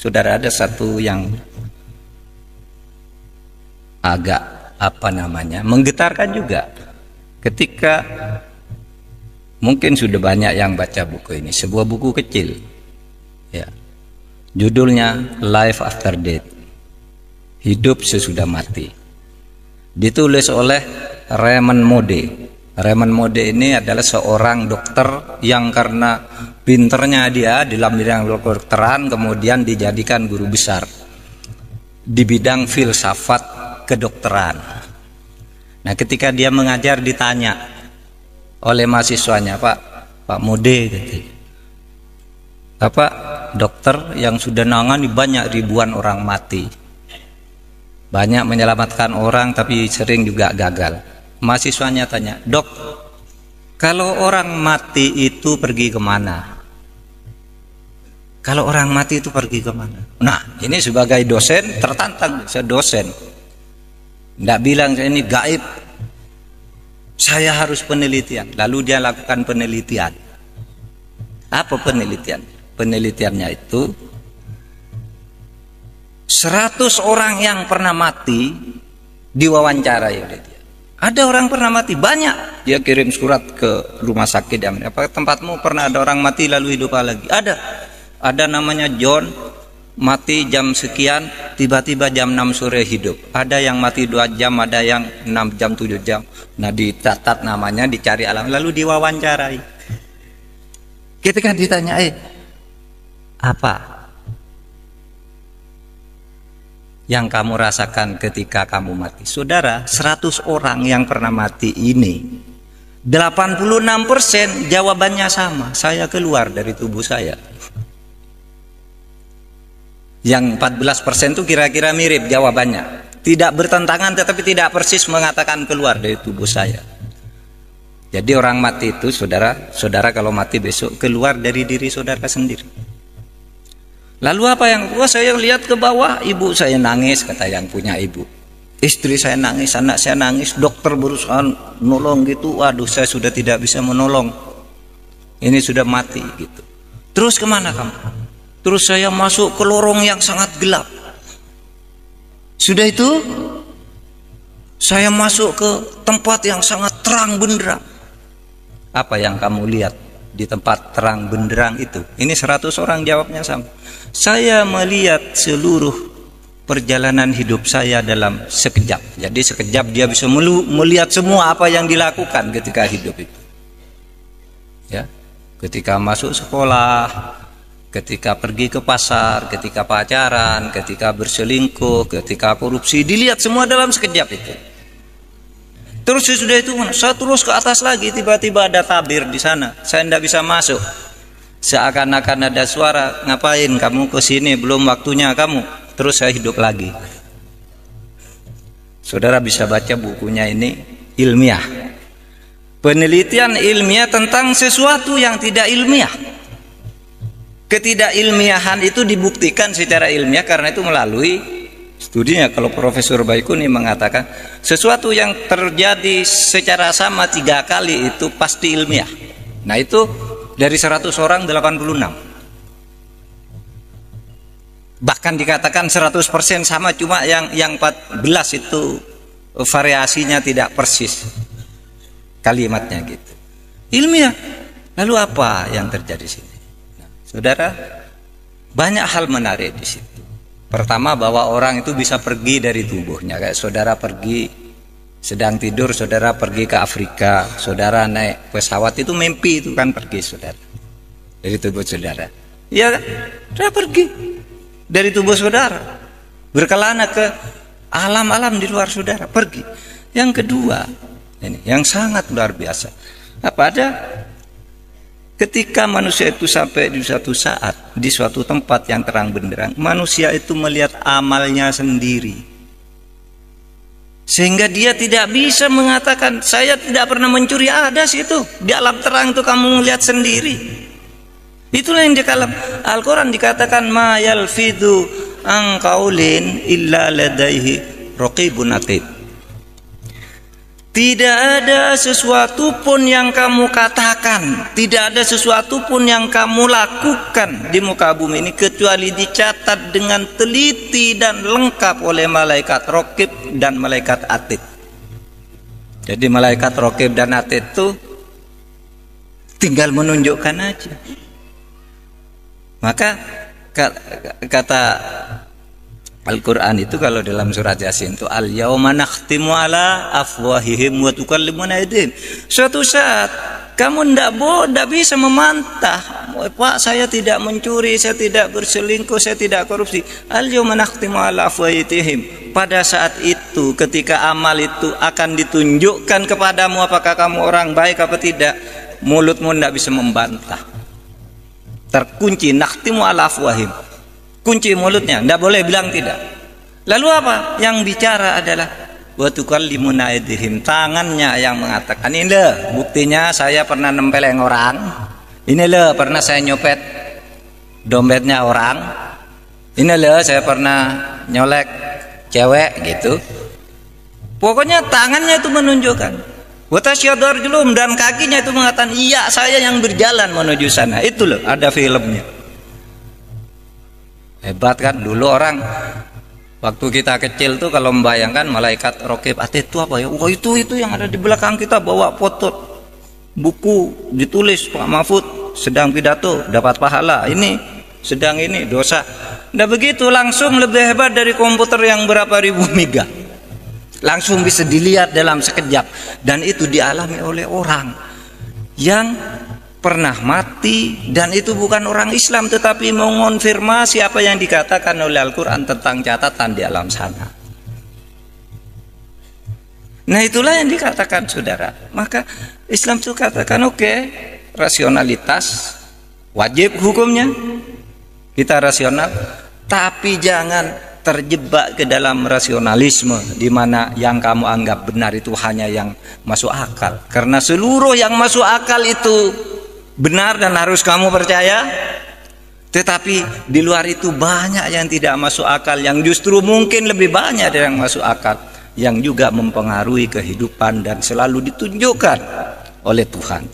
Saudara, ada satu yang agak menggetarkan juga ketika mungkin sudah banyak yang baca buku ini, sebuah buku kecil ya, judulnya Life After Death, hidup sesudah mati, ditulis oleh Raymond Moody. Raymond Moody ini adalah seorang dokter yang karena pinternya dia dalam bidang kedokteran kemudian dijadikan guru besar di bidang filsafat kedokteran. Nah, ketika dia mengajar ditanya oleh mahasiswanya, Pak Moody, Bapak dokter yang sudah nangani banyak ribuan orang mati, banyak menyelamatkan orang tapi sering juga gagal. Mahasiswanya tanya, Dok, kalau orang mati itu pergi kemana? Kalau orang mati itu pergi kemana? Nah, ini sebagai dosen tertantang, saya dosen. Tidak bilang saya ini gaib, saya harus penelitian. Lalu dia lakukan penelitian. Apa penelitian? Penelitiannya itu 100 orang yang pernah mati diwawancarai oleh dia. Ada orang pernah mati banyak, dia kirim surat ke rumah sakit. Apa tempatmu pernah ada orang mati lalu hidup lagi? Ada namanya John, mati jam sekian, tiba-tiba jam 6 sore hidup. Ada yang mati 2 jam, ada yang 6 jam, 7 jam. Nah, dicatat namanya, dicari alam, lalu diwawancarai. Ketika ditanya, apa yang kamu rasakan ketika kamu mati? Saudara, 100 orang yang pernah mati ini 86% jawabannya sama, saya keluar dari tubuh saya. Yang 14% itu kira-kira mirip jawabannya, tidak bertentangan tetapi tidak persis mengatakan keluar dari tubuh saya. Jadi orang mati itu, saudara kalau mati besok keluar dari diri saudara sendiri. Lalu apa yang saya lihat ke bawah, ibu saya nangis, kata yang punya ibu. Istri saya nangis, anak saya nangis, dokter berusaha nolong gitu. Waduh, saya sudah tidak bisa menolong. Ini sudah mati gitu. Terus kemana kamu? Terus saya masuk ke lorong yang sangat gelap. Sudah itu saya masuk ke tempat yang sangat terang benderang. Apa yang kamu lihat di tempat terang benderang itu? Ini 100 orang jawabnya sama. Saya melihat seluruh perjalanan hidup saya dalam sekejap. Jadi sekejap dia bisa melihat semua apa yang dilakukan ketika hidup itu. Ya, ketika masuk sekolah, ketika pergi ke pasar, ketika pacaran, ketika berselingkuh, ketika korupsi, dilihat semua dalam sekejap itu. Terus sesudah itu saya terus ke atas lagi, tiba-tiba ada tabir di sana. Saya tidak bisa masuk. Seakan-akan ada suara, ngapain kamu ke sini, belum waktunya kamu. Terus saya hidup lagi. Saudara bisa baca bukunya ini, ilmiah. Penelitian ilmiah tentang sesuatu yang tidak ilmiah. Ketidakilmiahan itu dibuktikan secara ilmiah karena itu melalui studinya. Kalau Profesor Baikuni mengatakan sesuatu yang terjadi secara sama 3 kali itu pasti ilmiah. Nah, itu dari 100 orang 86. Bahkan dikatakan 100% sama, cuma yang 14 itu variasinya tidak persis kalimatnya gitu. Ilmiah. Lalu apa yang terjadi sini? Nah, saudara, banyak hal menarik di situ. Pertama, bahwa orang itu bisa pergi dari tubuhnya. Kayak saudara pergi sedang tidur, saudara pergi ke Afrika, saudara naik pesawat, itu mimpi, itu kan pergi saudara dari tubuh saudara. Ya, saudara pergi dari tubuh saudara, berkelana ke alam-alam di luar saudara, pergi. Yang kedua, ini yang sangat luar biasa. Apa ada? Ketika manusia itu sampai di suatu saat, di suatu tempat yang terang benderang, manusia itu melihat amalnya sendiri. Sehingga dia tidak bisa mengatakan, saya tidak pernah mencuri. Ada situ, di alam terang itu kamu melihat sendiri. Itulah yang di dalam Al-Quran dikatakan, ma yalfidhu an qaulin illa ladaihi raqibun atid. Tidak ada sesuatu pun yang kamu katakan, tidak ada sesuatu pun yang kamu lakukan di muka bumi ini kecuali dicatat dengan teliti dan lengkap oleh malaikat Raqib dan malaikat Atid. Jadi malaikat Raqib dan Atid itu tinggal menunjukkan aja. Maka kata Al-Quran itu kalau dalam surat Yasin itu al-yauma nakhtimu ala afwahihim wa tukallimuna aydihim. Suatu saat kamu tidak bisa memantah, Pak, saya tidak mencuri, saya tidak berselingkuh, saya tidak korupsi. Al-yauma nakhtimu ala afwahihim. Pada saat itu ketika amal itu akan ditunjukkan kepadamu apakah kamu orang baik apa tidak, mulutmu tidak bisa membantah. Terkunci, nakhtimu ala afwahihim. Kunci mulutnya, tidak boleh bilang tidak. Lalu apa? Yang bicara adalah wa tukallimuna aydihim, tangannya yang mengatakan, ini loh buktinya saya pernah nempeleng orang, ini loh pernah saya nyopet dompetnya orang, ini loh saya pernah nyolek cewek gitu. Pokoknya tangannya itu menunjukkan. Wa tasyhadu arjuluhum, dan kakinya itu mengatakan iya saya yang berjalan menuju sana. Itu loh, ada filmnya. Hebat kan dulu orang waktu kita kecil tuh kalau membayangkan malaikat Raqib Atid itu apa ya? Wah itu yang ada di belakang kita bawa foto buku ditulis Pak Mahfud sedang pidato dapat pahala, ini sedang ini dosa. Nah begitu langsung lebih hebat dari komputer yang berapa ribu mega. Langsung bisa dilihat dalam sekejap, dan itu dialami oleh orang yang pernah mati, dan itu bukan orang Islam tetapi mengonfirmasi apa yang dikatakan oleh Al-Quran tentang catatan di alam sana. Nah itulah yang dikatakan saudara. Maka Islam itu katakan oke, rasionalitas wajib hukumnya, kita rasional, tapi jangan terjebak ke dalam rasionalisme di mana yang kamu anggap benar itu hanya yang masuk akal, karena seluruh yang masuk akal itu benar dan harus kamu percaya. Tetapi di luar itu banyak yang tidak masuk akal, yang justru mungkin lebih banyak dari yang masuk akal, yang juga mempengaruhi kehidupan dan selalu ditunjukkan oleh Tuhan.